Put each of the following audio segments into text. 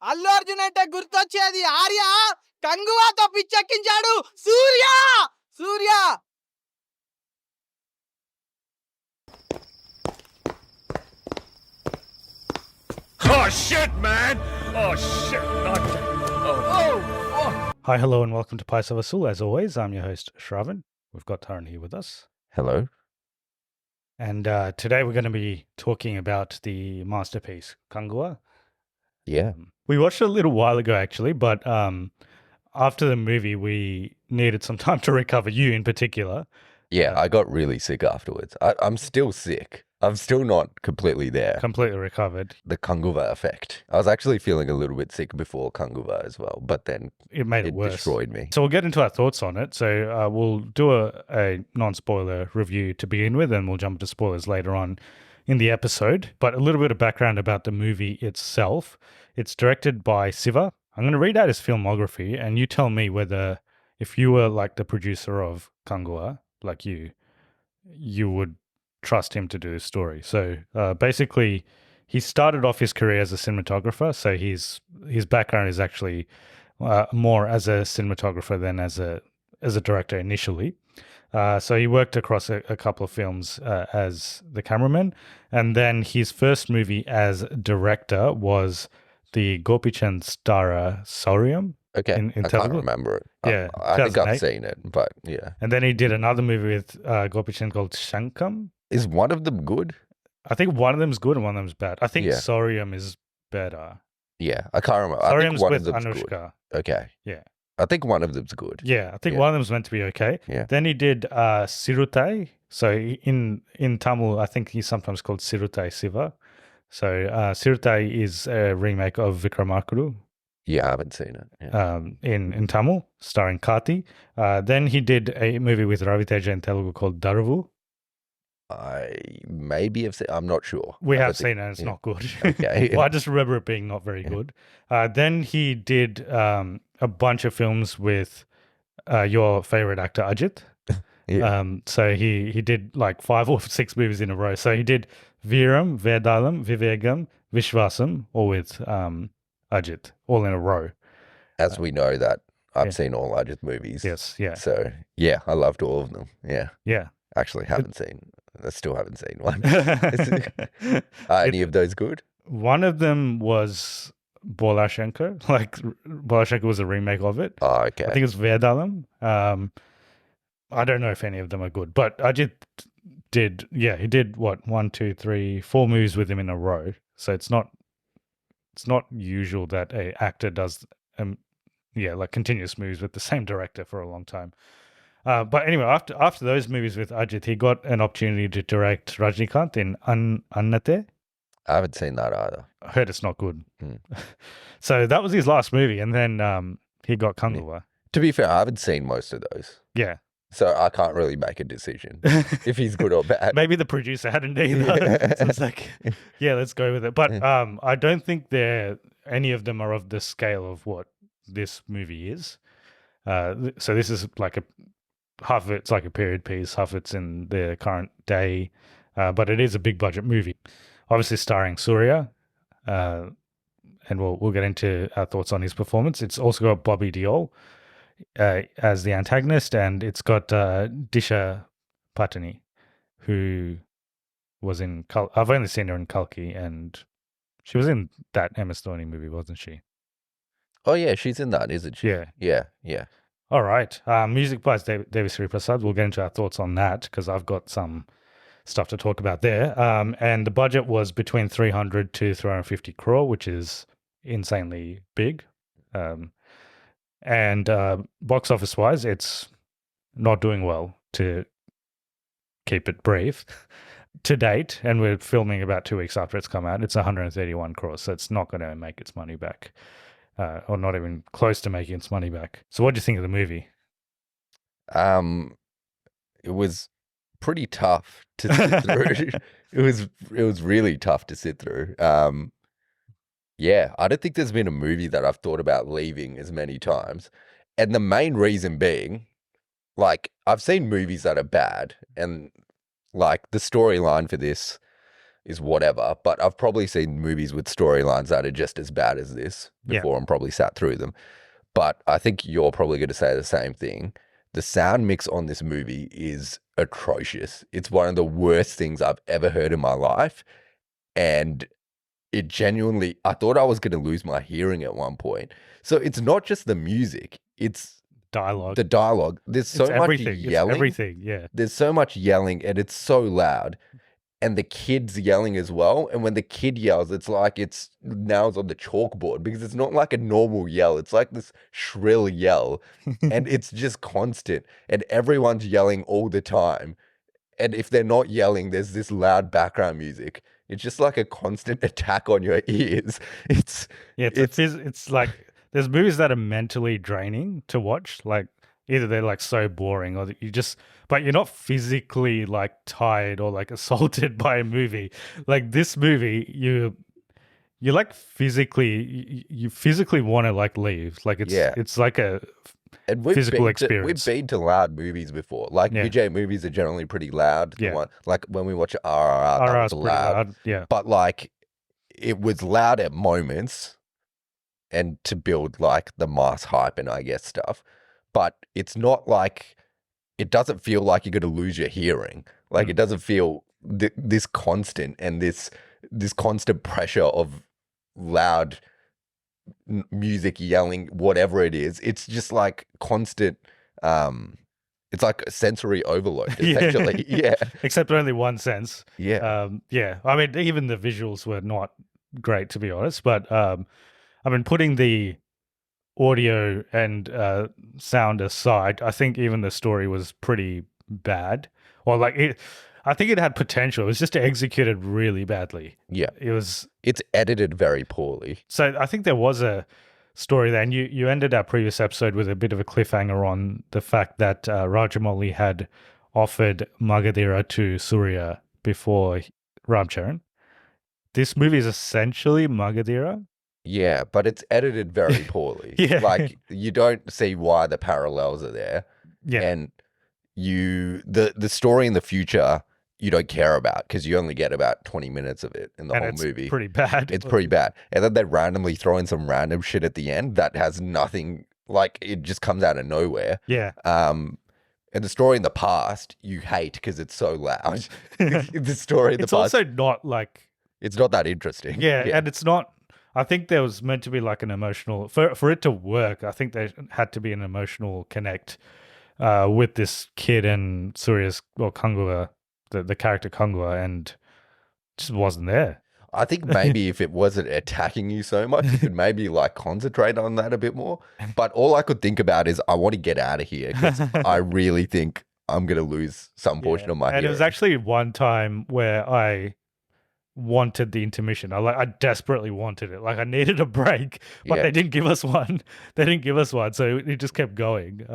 అల్లు అర్జున్ అంటే గుర్తొచ్చేది ఆర్య కంగువాతో పిచ్చెక్కించాడు సూర్య సూర్య. Oh shit, man! Oh shit! Hi, hello, and welcome to Paisa, Vasool. As always, I'm your host, Shravan. We've got Taran here with us. Hello. And today we're going to be talking about the masterpiece, Kanguva. Yeah. We watched it a little while ago, actually, but after the movie, we needed some time to recover, you in particular. Yeah, I got really sick afterwards. I'm still sick. I'm still not completely there. Completely recovered. The Kanguva effect. I was actually feeling a little bit sick before Kanguva as well, but then It made it worse. destroyed me. So we'll get into our thoughts on it. So we'll do a non-spoiler review to begin with, and we'll jump into spoilers later on in the episode. But a little bit of background about the movie itself. It's directed by Siva. I'm going to read out his filmography, and you tell me whether, if you were like the producer of Kanguva, like you would trust him to do the story. So basically, he started off his career as a cinematographer. So his background is actually more as a cinematographer than as a director initially. So he worked across a couple of films as the cameraman, and then his first movie as director was the Gopichand-starrer Sauriam. Okay. In I Telugu? can't remember it. Yeah, I think I've 2008. seen it, but yeah. And then he did another movie with Gopichand called Shankam. Is one of them good? I think one of them's good and one of them's bad. I think Yeah. Sauriam is better. Yeah, I can't remember. I think Sauriam's one with of them's Anushka. good. Okay. Yeah. I think one of them's good. Yeah, I think Yeah. one of them's meant to be okay. Yeah. Then he did Sirutai. So in Tamil, I think he's sometimes called Sirutai Siva. So Sirutai is a remake of Vikramakuru Yeah, I haven't seen it. Yeah. in Tamil, starring Karthi. Then he did a movie with Raviteja in Telugu called Daravu. I maybe have seen, I'm not sure. We I have don't think- seen it, and it's yeah. not good. Okay. Well, I just remember it being not very good. Then he did a bunch of films with your favorite actor, Ajit. Yeah. So he did like 5 or 6 movies in a row. So he did Veeram, Vedalam, Vivegam, Vishwasam, all with Ajit, all in a row. As we know that I've yeah. seen all Ajit movies. Yes, yeah. So yeah, I loved all of them. Yeah. Yeah. Actually I still haven't seen one. Any of those good? One of them was Bolashenko. Like Bolashenko was a remake of it. Oh, okay. I think it's Vedalam. I don't know if any of them are good, but Ajit did, he did what, 1, 2, 3, 4 movies with him in a row. So it's not usual that a actor does, like continuous movies with the same director for a long time. But anyway, after those movies with Ajit, he got an opportunity to direct Rajnikant in Annate. I haven't seen that either. I heard it's not good. Mm. So that was his last movie, and then he got Kanguva. To be fair, I haven't seen most of those. Yeah. So I can't really make a decision if he's good or bad. Maybe the producer hadn't either. Yeah. So it's like, yeah, let's go with it. But I don't think any of them are of the scale of what this movie is. So this is like half of it's like a period piece, half of it's in the current day, but it is a big budget movie. Obviously starring Suriya, and we'll get into our thoughts on his performance. It's also got Bobby Deol as the antagonist, and it's got Disha Patani, who was in I've only seen her in Kalki, and she was in that Emma Stoney movie, wasn't she? Oh yeah, she's in that, isn't she? Yeah. Yeah. All right. Music by Devi Sri Prasad. We'll get into our thoughts on that because I've got some stuff to talk about there. And the budget was between 300 to 350 crore, which is insanely big. And box office wise, it's not doing well, to keep it brief. To date, and we're filming about 2 weeks after it's come out, it's 131 crores. So it's not going to make its money back. Or not even close to making its money back. So what do you think of the movie? It was pretty tough to sit through. It was really tough to sit through. Yeah, I don't think there's been a movie that I've thought about leaving as many times. And the main reason being, like, I've seen movies that are bad, and like the storyline for this is whatever. But I've probably seen movies with storylines that are just as bad as this before and probably sat through them. But I think you're probably going to say the same thing. The sound mix on this movie is atrocious. It's one of the worst things I've ever heard in my life. And it genuinely, I thought I was going to lose my hearing at one point. So it's not just the music, it's Dialogue. the dialogue. There's so It's much everything. yelling. It's everything, yeah. There's so much yelling and it's so loud. And the kid's yelling as well. And when the kid yells, it's like it's nails on the chalkboard because it's not like a normal yell. It's like this shrill yell. And it's just constant. And everyone's yelling all the time. And if they're not yelling, there's this loud background music. It's just like a constant attack on your ears. It's like there's movies that are mentally draining to watch. Like either they're like so boring or that but you're not physically like tired or like assaulted by a movie. Like this movie, you like physically, you physically want to like leave. Like it's like a physical experience. We've been to loud movies before. Like Vijay movies are generally pretty loud. Like when we watch RRR, that was loud. Yeah. But like it was loud at moments and to build like the mass hype and I guess stuff. But it's not like, it doesn't feel like you're going to lose your hearing. Like it doesn't feel this constant and this constant pressure of loud music, yelling, whatever it is. It's just like constant, it's like a sensory overload, essentially. Yeah. Except only one sense. Yeah. I mean, even the visuals were not great, to be honest. But I mean, putting the audio and sound aside, I think even the story was pretty bad. Or like I think it had potential. It was just executed really badly. Yeah. It's edited very poorly. So I think there was a story there, and you ended our previous episode with a bit of a cliffhanger on the fact that Rajamouli had offered Magadheera to Suriya before Ramcharan. This movie is essentially Magadheera. Yeah, but it's edited very poorly. Like you don't see why the parallels are there. Yeah. And the story in the future you don't care about because you only get about 20 minutes of it in the whole movie. It's pretty bad. It's pretty bad. And then they randomly throw in some random shit at the end that has nothing, like it just comes out of nowhere. Yeah. And the story in the past you hate because it's so loud. The story in the past. It's also not like, it's not that interesting. Yeah, and it's not, I think there was meant to be like an emotional, for it to work, I think there had to be an emotional connect with this kid and Kanguva, the character Kanguva, and just wasn't there. I think maybe if it wasn't attacking you so much, you could maybe like concentrate on that a bit more. But all I could think about is I want to get out of here because I really think I'm going to lose some portion of my hearing. And it was actually one time where I wanted the intermission. I desperately wanted it. Like I needed a break, but they didn't give us one. So it just kept going.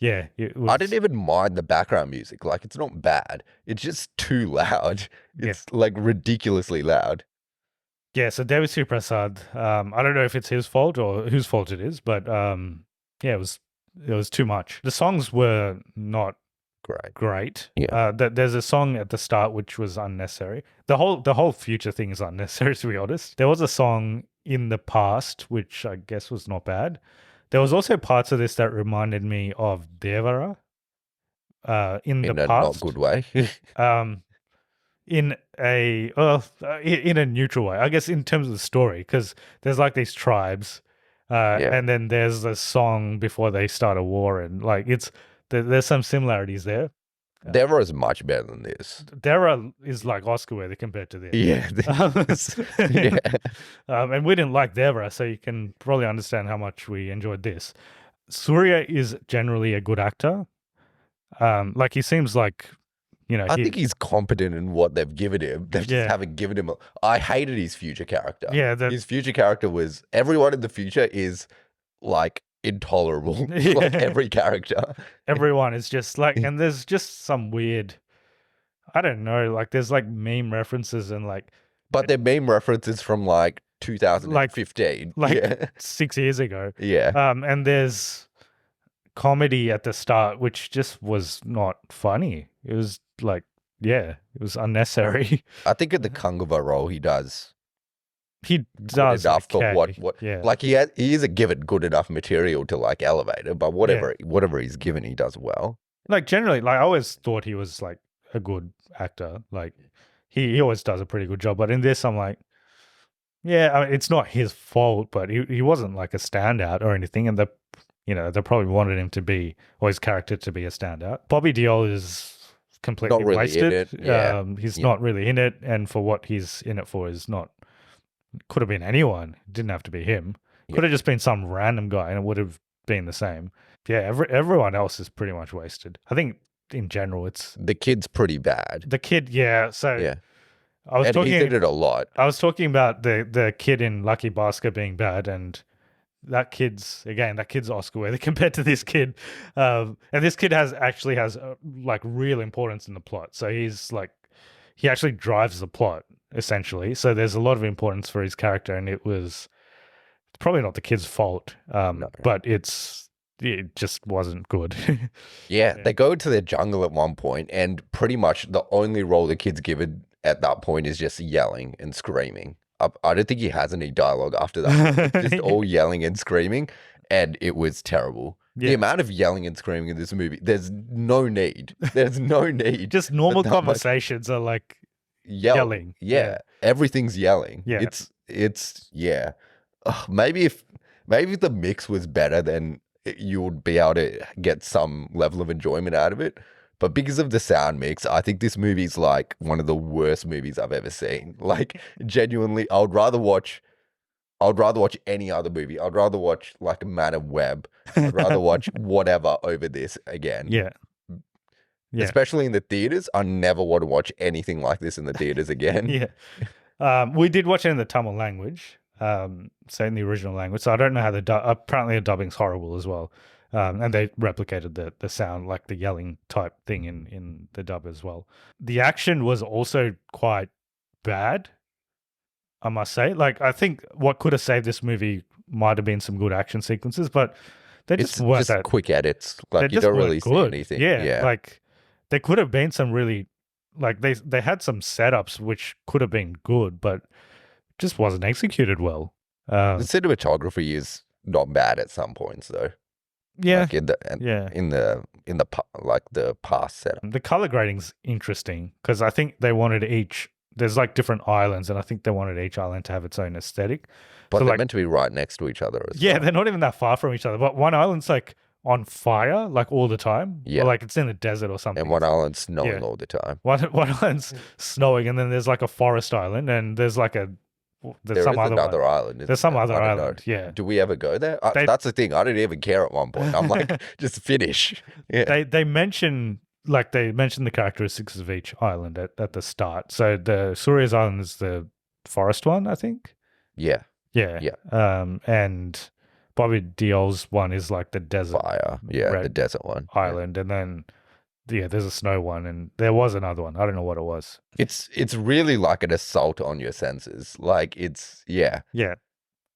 I didn't even mind the background music. Like it's not bad. It's just too loud. It's like ridiculously loud. Yeah. So Devi Prasad, I don't know if it's his fault or whose fault it is, but it was too much. The songs were not great. Yeah. There's a song at the start which was unnecessary. The whole future thing is unnecessary, to be honest. There was a song in the past which I guess was not bad. There was also parts of this that reminded me of Devara in the past. Not good way. In a neutral way, I guess, in terms of the story, because there's like these tribes, and then there's a song before they start a war, and like there's some similarities there. Devara is much better than this. Devara is like Oscar worthy compared to this. Yeah. And we didn't like Devara, so you can probably understand how much we enjoyed this. Suriya is generally a good actor. Like he seems like, I think he's competent in what they've given him. They just haven't given him. I hated his future character. Yeah. His future character was, everyone in the future is like intolerable. Like every character. Everyone is just like, and there's just some weird, I don't know, like there's like meme references and like. But they're meme references from like 2015. Like 6 years ago. Yeah. And there's comedy at the start, which just was not funny. It was like yeah, it was unnecessary. I think in the Kanguva role, he does He good does enough for okay. what Yeah. like he isn't given good enough material to like elevate it, but whatever he's given, he does well. Like generally, like I always thought he was like a good actor. Like he always does a pretty good job. But in this, I'm like, yeah, I mean, it's not his fault, but he wasn't like a standout or anything. And they probably wanted him to be, or his character to be a standout. Bobby Deol is completely Not really in wasted. it, yeah. He's not really in it, and for what he's in it for is not. Could have been anyone. It didn't have to be him. Yeah. Could have just been some random guy, and it would have been the same. Yeah, everyone else is pretty much wasted. I think in general, it's The kid's pretty bad. the kid. Yeah, so Yeah. I was And he did talking. it a lot. I was talking about the kid in Lucky Basket being bad, and that kid's Oscar worthy compared to this kid. And this kid has like real importance in the plot. So he actually drives the plot essentially. So there's a lot of importance for his character, and it's probably not the kid's fault. No. But it just wasn't good. Yeah, they go to the jungle at one point, and pretty much the only role the kid's given at that point is just yelling and screaming. I don't think he has any dialogue after that. It's just all yelling and screaming, and it was terrible. Yeah. The amount of yelling and screaming in this movie, there's no need. There's no need. Just normal for that much conversations are like yelling. Yeah. Everything's yelling. Yeah. It's yeah. Ugh, maybe if the mix was better, then you would be able to get some level of enjoyment out of it. But because of the sound mix, I think this movie's like one of the worst movies I've ever seen. Like genuinely, I would rather watch any other movie. I'd rather watch like Man of Web. I'd rather watch whatever over this again. Yeah. Especially in the theaters. I never want to watch anything like this in the theaters again. Yeah. We did watch it in the Tamil language, so in the original language. So I don't know how apparently the dubbing's horrible as well. And they replicated the sound, like the yelling type thing in the dub as well. The action was also quite bad, I must say. Like, I think what could have saved this movie might have been some good action sequences, but they just weren't just that quick edits. Like they you just don't really weren't see good. anything. Yeah, like there could have been some really, like they had some setups which could have been good, but just wasn't executed well. The cinematography is not bad at some points though. Yeah, Like in the like the past setup. the color grading's interesting because I think they wanted there's like different islands, and I think they wanted each island to have its own aesthetic. But So, they're like, meant to be right next to each other as yeah, well. they're not even that far from each other, but one island's like on fire like all the time. Yeah. Or like it's in the desert or something. And one island's snowing Yeah. all the time. One island's snowing, and then there's like a forest island, and there's like There some is other another one. island. There's isn't some there? other I don't know. island. Yeah. Do we ever go there? They- That's the thing. I didn't even care at one point. I'm like, just finish. Yeah. They mention the characteristics of each island at the start. So the Suriya's island is the forest one, I think. Yeah. Yeah. And Bobby Deol's one is like the desert Fire. Yeah. The red desert one. Yeah. island, and then there's a snow one, and there was another one. I don't know what it was. It's really like an assault on your senses. Like Yeah.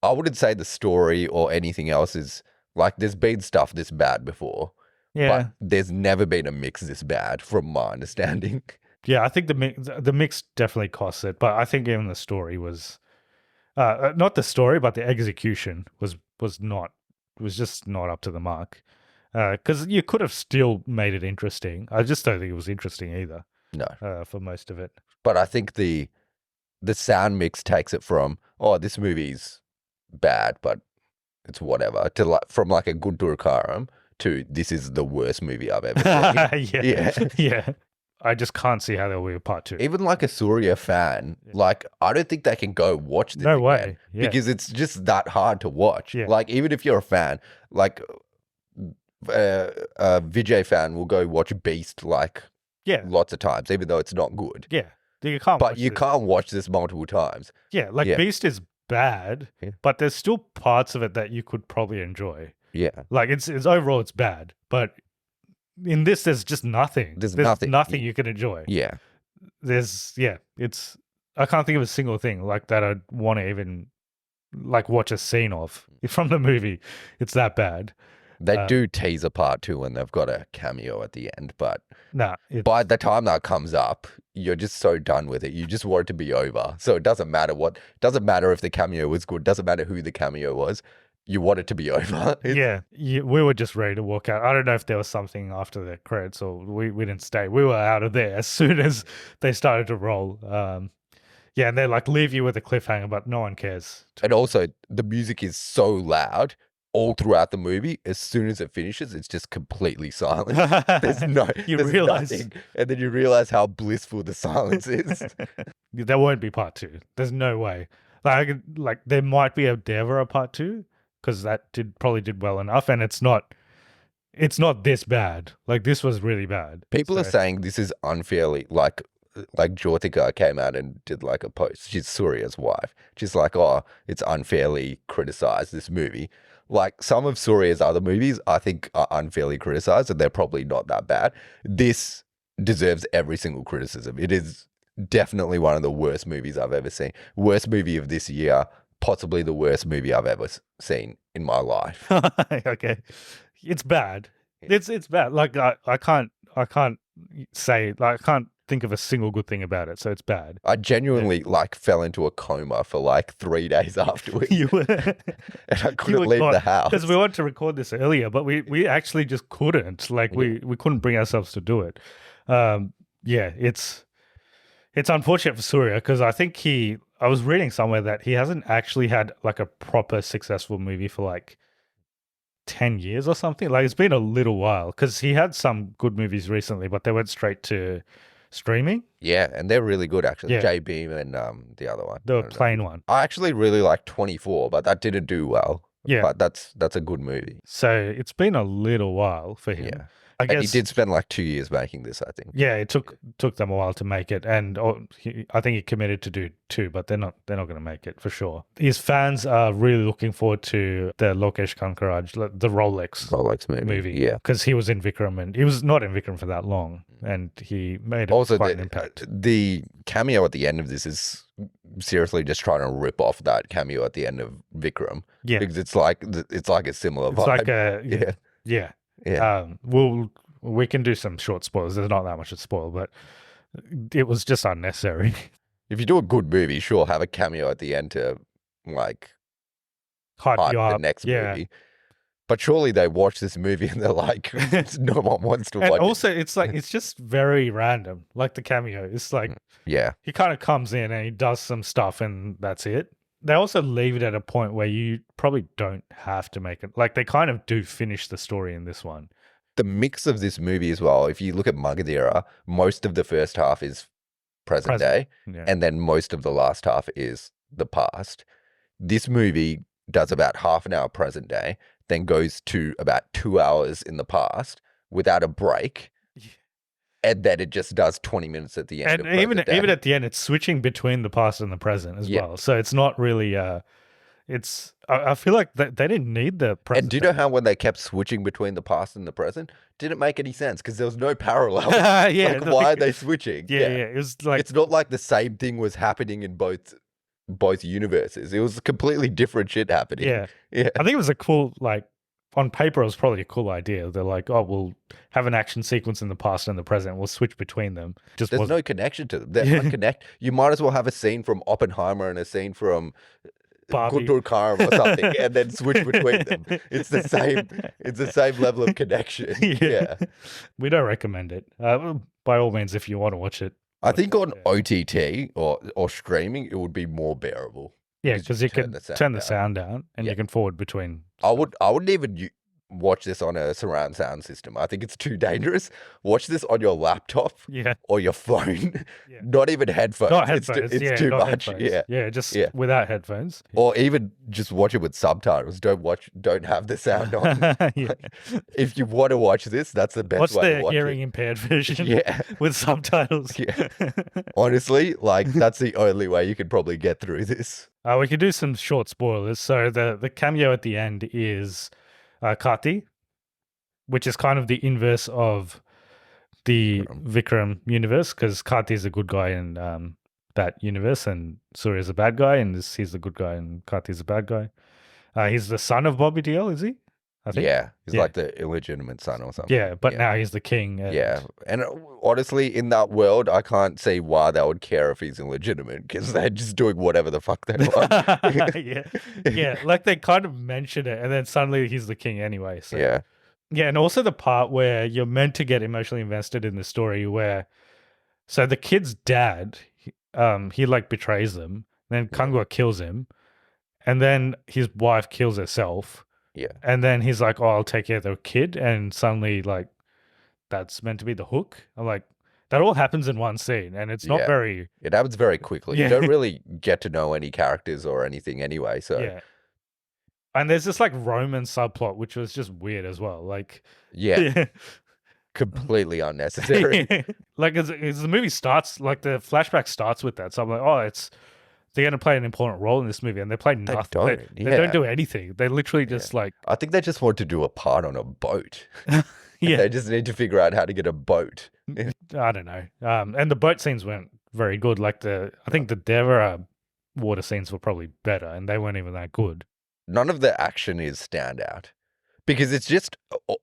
I wouldn't say the story or anything else is like there's been stuff this bad before. Yeah. But there's never been a mix this bad from my understanding. Yeah, I think the mix definitely costs it, but I think even the story was not the story, but the execution was just not up to the mark. Because you could have still made it interesting. I just don't think it was interesting either. No. For most of it. But I think the sound mix takes it from, oh, this movie's bad, but it's whatever, to like from like a good Durkaram to this is the worst movie I've ever seen. Yeah. I just can't see how there will be a part two. Even like a Suriya fan, like I don't think they can go watch this No again way. Yeah. because it's just that hard to watch. Yeah. Like even if you're a fan, like a Vijay fan will go watch Beast like lots of times, even though it's not good. Yeah. You can't But watch you this. can't watch this multiple times. Yeah, like Yeah. Beast is bad, Yeah. but there's still parts of it that you could probably enjoy. Yeah. Like it's overall it's bad, but in this there's just nothing. There's nothing. you can enjoy. Yeah. I can't think of a single thing like that I'd want to even like watch a scene of from the movie. It's that bad. They do tease a part 2 when they've got a cameo at the end, but by the time that comes up, you're just so done with it. You just want it to be over. So it doesn't matter if the cameo was good. Doesn't matter who the cameo was. You want it to be over. We were just ready to walk out. I don't know if there was something after the credits or we didn't stay. We were out of there as soon as they started to roll. And they like leave you with a cliffhanger, but no one cares. And also, the music is so loud all throughout the movie. As soon as it finishes, it's just completely silent. There's nothing. And then you realize how blissful the silence is. There won't be part 2. There's no way. Like there might be a Devara part 2 because that probably did well enough, and it's not this bad. Like this was really bad. People are saying this is unfairly like Jyotika came out and did like a post. She's Suriya's wife. She's like, oh, it's unfairly criticized, this movie. Like some of Suriya's other movies, I think are unfairly criticized and they're probably not that bad. This deserves every single criticism. It is definitely one of the worst movies I've ever seen. Worst movie of this year, possibly the worst movie I've ever seen in my life. Okay. It's bad. It's bad. Like I can't say, like I can't think of a single good thing about it, so it's bad. I genuinely like fell into a coma for like 3 days afterwards. And I couldn't leave the house. Because we wanted to record this earlier, but we actually just couldn't. Like we couldn't bring ourselves to do it. It's unfortunate for Suriya because I think I was reading somewhere that he hasn't actually had like a proper successful movie for like 10 years or something. Like it's been a little while because he had some good movies recently, but they went straight to streaming. Yeah, and they're really good actually. Yeah. J-Beam and the other one. The plain one. I actually really like 24, but that didn't do well. Yeah. But that's a good movie. So it's been a little while for him. Yeah. I guess he did spend like 2 years making this, I think. Yeah, it took them a while to make it, and I think he committed to do 2, but they're not going to make it for sure. His fans are really looking forward to the Lokesh Kanagaraj, the Rolex movie. Yeah, because he was in Vikram, and he was not in Vikram for that long, and he made quite an impact. The cameo at the end of this is seriously just trying to rip off that cameo at the end of Vikram. Yeah, because it's like a similar vibe. It's like a yeah. We can do some short spoilers. There's not that much to spoil, but it was just unnecessary. If you do a good movie, sure, have a cameo at the end to like hype you up the next movie. But surely they watch this movie and they're like, no one wants to watch it. And also, it's just very random. Like the cameo, it's like he kind of comes in and he does some stuff and that's it. They also leave it at a point where you probably don't have to make it. Like they kind of do finish the story in this one. The mix of this movie as well, if you look at Magadheera, most of the first half is present day, and then most of the last half is the past. This movie does about half an hour present day, then goes to about 2 hours in the past without a break. And then it just does 20 minutes at the end. And even at the end, it's switching between the past and the present as well. So it's not really. I feel like they didn't need the present. And do you know how when they kept switching between the past and the present, didn't make any sense because there was no parallel. Why are they switching? Yeah. It was like it's not like the same thing was happening in both universes. It was completely different shit happening. Yeah. I think it was a cool on paper, it was probably a cool idea. They're like, oh, we'll have an action sequence in the past and the present. We'll switch between them. There's no connection to them. They're unconnected. You might as well have a scene from Oppenheimer and a scene from Guntur Karam or something, and then switch between them. It's the same. It's the same level of connection. Yeah. We don't recommend it. By all means, if you want to watch it. I think on OTT or streaming, it would be more bearable. Yeah, because you can turn the sound down and you can forward between. I wouldn't even watch this on a surround sound system. I think it's too dangerous. Watch this on your laptop or your phone. Not even headphones. Not headphones. It's too much. Headphones. Yeah, just without headphones. Or even just watch it with subtitles. Don't have the sound on. If you want to watch this, that's the best way to watch it. Watch the hearing impaired version with subtitles. Honestly, that's the only way you could probably get through this. We could do some short spoilers. So the cameo at the end is Karthi, which is kind of the inverse of the Vikram universe, because Karthi is a good guy in that universe, and Surya is a bad guy, and he's the good guy, and Karthi is a bad guy. He's the son of Bobby Deol, is he? I think. Yeah, he's Yeah. like the illegitimate son or something. Yeah, but now he's the king. And Yeah, and honestly, in that world, I can't see why they would care if he's illegitimate because they're just doing whatever the fuck they want. yeah, like they kind of mention it, and then suddenly he's the king anyway. So Yeah, yeah, and also the part where you're meant to get emotionally invested in the story, where so the kid's dad, he like betrays them, then Kanguva kills him, and then his wife kills herself. yeah. And then he's like, "Oh, I'll take care of the kid," and suddenly, like, that's meant to be the hook. I'm like, that all happens in one scene, and it's not Yeah. very. It happens very quickly. Yeah. You don't really get to know any characters or anything anyway. So Yeah. And there's this like Roman subplot, which was just weird as well. Like, yeah, completely unnecessary. like as the movie starts, like the flashback starts with that. So I'm like, oh, they're going to play an important role in this movie, and they play nothing. They yeah. don't do anything. They literally just like, I think they just want to do a part on a boat. yeah, They just need to figure out how to get a boat. I don't know. And the boat scenes weren't very good. Like I think the Devara water scenes were probably better, and they weren't even that good. None of the action is standout because it's just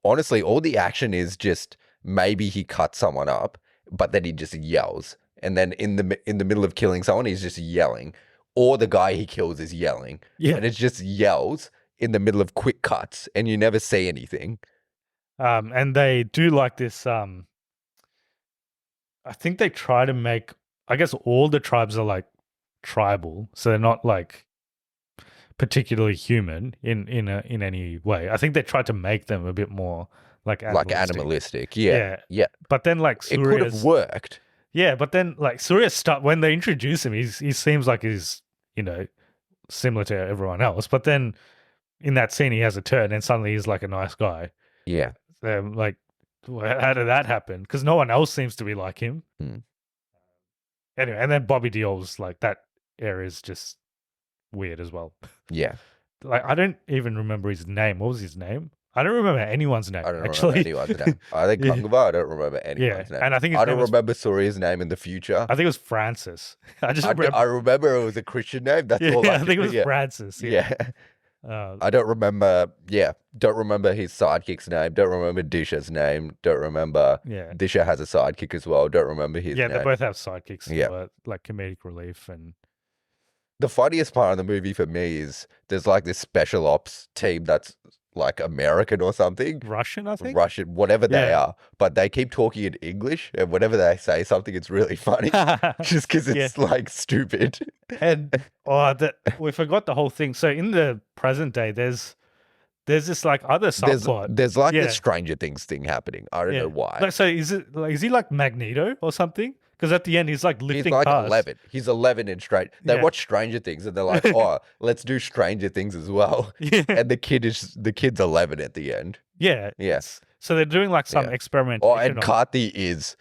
honestly all the action is just maybe he cuts someone up, but then he just yells, and then in the middle of killing someone, he's just yelling, or the guy he kills is yelling, and it's just yells in the middle of quick cuts, and you never see anything. And they do like this. I think they try to make. I guess all the tribes are like tribal, so they're not like particularly human in any way. I think they tried to make them a bit more like animalistic. Yeah. But then like It could have worked. Yeah, but then like Suriya when they introduce him, he seems like he's similar to everyone else. But then in that scene, he has a turn, and suddenly he's like a nice guy. Yeah. Like, how did that happen? Because no one else seems to be like him. Anyway, and then Bobby Deol's like that area is just weird as well. Yeah. Like I don't even remember his name. What was his name? I don't remember anyone's name. I don't actually. remember anyone's name. I think Kanguva, I don't remember anyone's name. And I think I don't remember Suriya's name in the future. I think it was Francis. I remember it was a Christian name. That's all I think it was Francis. Yeah. I don't remember. Yeah, don't remember his sidekick's name. Don't remember Disha's name. Don't remember. Yeah, Disha has a sidekick as well. Don't remember his name. Yeah, they both have sidekicks. Yeah, like comedic relief. And the funniest part of the movie for me is there's like this special ops team that's like American or something. Russian, I think. Russian, whatever they are. But they keep talking in English, and whenever they say something, it's really funny. Just because it's like stupid. And we forgot the whole thing. So in the present day, there's this like other subplot. There's like the Stranger Things thing happening. I don't know why. Like, so is he like Magneto or something? Because at the end he's like lifting He's like cars. 11. He's 11 and straight. They watch Stranger Things and they're like, oh, let's do Stranger Things as well. Yeah. And the kid's 11 at the end. Yeah. Yes. So they're doing like some experimentation. Oh, and Karthi's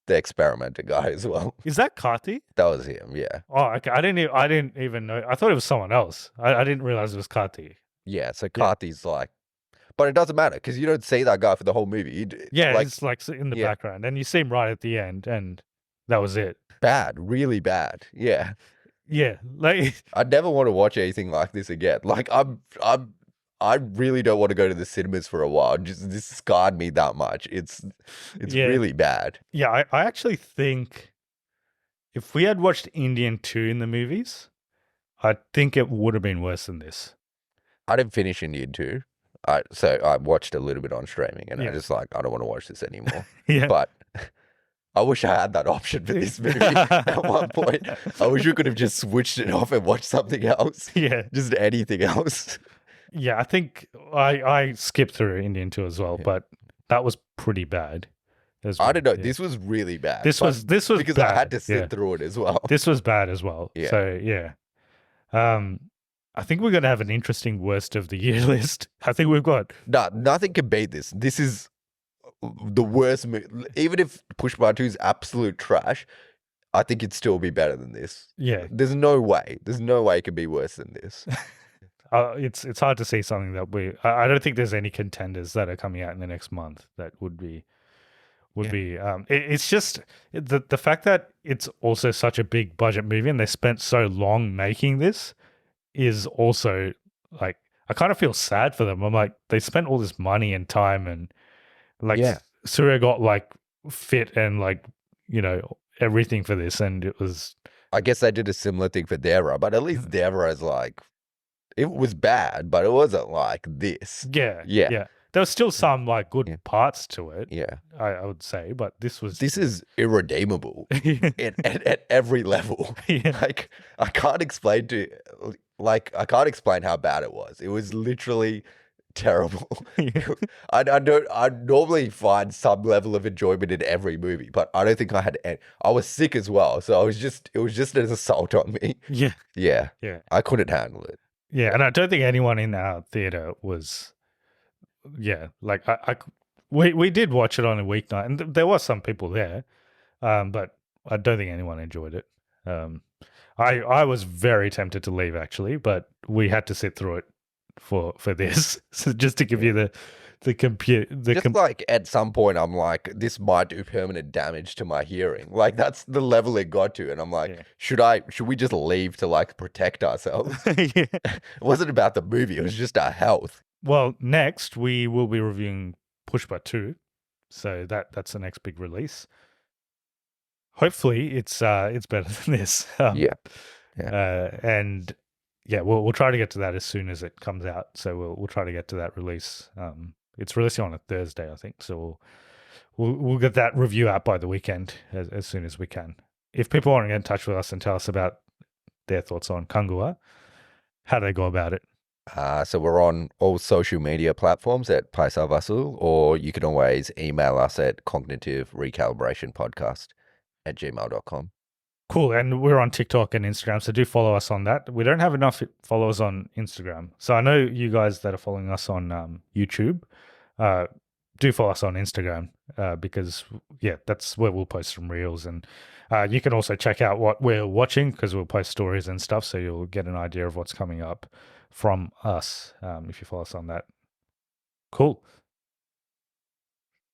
the experimenter guy as well. Is that Karthi? That was him, yeah. Oh, okay. I didn't even know. I thought it was someone else. I didn't realize it was Karthi. Yeah, so Karthi's like, but it doesn't matter because you don't see that guy for the whole movie. He's like in the background, and you see him right at the end, and that was it. Bad, really bad. Yeah, yeah. Like I never want to watch anything like this again. Like I really don't want to go to the cinemas for a while. Just this scarred me that much. It's really bad. Yeah, I actually think if we had watched Indian 2 in the movies, I think it would have been worse than this. I didn't finish Indian 2. So I watched a little bit on streaming, and I just like, I don't want to watch this anymore. But I wish I had that option for this movie at one point. I wish you could have just switched it off and watched something else. Yeah. Just anything else. Yeah, I think I skipped through Indian 2 as well, but that was pretty bad. I don't know. This was really bad. This was because bad. I had to sit through it as well. This was bad as well. Yeah. So yeah. I think we're going to have an interesting worst of the year list. I think we've got... No, nothing can beat this. This is the worst movie. Even if Pushpa 2 is absolute trash, I think it'd still be better than this. Yeah. There's no way. There's no way it could be worse than this. It's hard to see something that I don't think there's any contenders that are coming out in the next month that would be... it's just the fact that it's also such a big budget movie and they spent so long making this is also like I kind of feel sad for them. I'm like, they spent all this money and time, and like Yeah. Surya got like fit and like, you know, everything for this, and it was I guess they did a similar thing for Devara, but at least Devara's like, it was bad, but it wasn't like this. yeah. Yeah. There was still some like good Yeah. parts to it, Yeah. I would say, but this This is irredeemable yeah. at every level. Yeah. Like, I can't explain how bad it was. It was literally terrible. I normally find some level of enjoyment in every movie, but I don't think I had any. I was sick as well, so it was just an assault on me. Yeah. Yeah. Yeah. I couldn't handle it. Yeah, and I don't think anyone in our theater was. Yeah, like we did watch it on a weeknight, and there was some people there, but I don't think anyone enjoyed it. I was very tempted to leave actually, but we had to sit through it for this, so just to give you the compute Like at some point, I'm like, this might do permanent damage to my hearing. Like that's the level it got to, and I'm like, Yeah. should we just leave to like protect ourselves? Yeah. It wasn't about the movie; it was just our health. Well, next we will be reviewing Pushpa 2, so that's the next big release. Hopefully, it's better than this. Yeah. And yeah, we'll try to get to that as soon as it comes out. So we'll try to get to that release. It's releasing on a Thursday, I think. So we'll get that review out by the weekend as soon as we can. If people want to get in touch with us and tell us about their thoughts on Kanguva, how do they go about it? So we're on all social media platforms at Paisa Vasool, or you can always email us at cognitiverecalibrationpodcast@gmail.com. Cool. And we're on TikTok and Instagram, so do follow us on that. We don't have enough followers on Instagram. So I know you guys that are following us on YouTube, do follow us on Instagram because, yeah, that's where we'll post some reels. And you can also check out what we're watching because we'll post stories and stuff, so you'll get an idea of what's coming up from us if you follow us on that. Cool.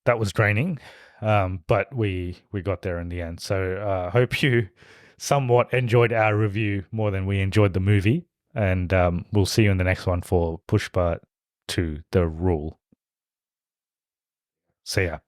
That was draining, but we got there in the end. So I hope you somewhat enjoyed our review more than we enjoyed the movie. And we'll see you in the next one for Pushpa 2, The Rule. See ya.